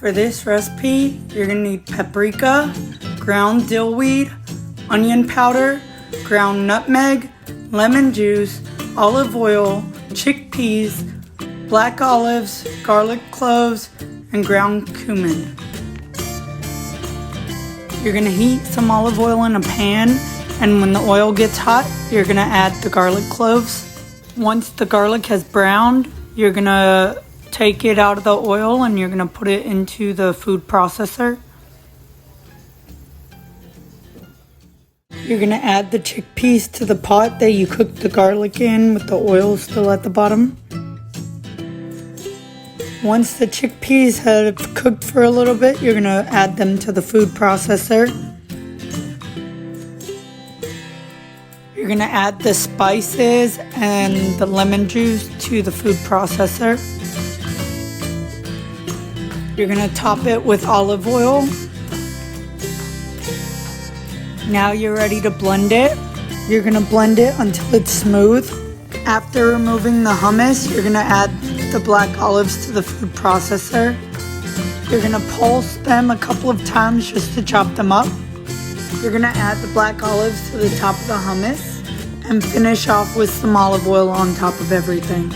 For this recipe, you're gonna need paprika, ground dill weed, onion powder, ground nutmeg, lemon juice, olive oil, chickpeas, black olives, garlic cloves, and ground cumin. You're gonna heat some olive oil in a pan, and when the oil gets hot, you're gonna add the garlic cloves. Once the garlic has browned, you're gonna take it out of the oil and you're gonna put it into the food processor. You're gonna add the chickpeas to the pot that you cooked the garlic in with the oil still at the bottom. Once the chickpeas have cooked for a little bit, you're gonna add them to the food processor. You're gonna add the spices and the lemon juice to the food processor. You're gonna top it with olive oil. Now you're ready to blend it. You're gonna blend it until it's smooth. After removing the hummus, you're gonna add the black olives to the food processor. You're gonna pulse them a couple of times just to chop them up. You're gonna add the black olives to the top of the hummus and finish off with some olive oil on top of everything.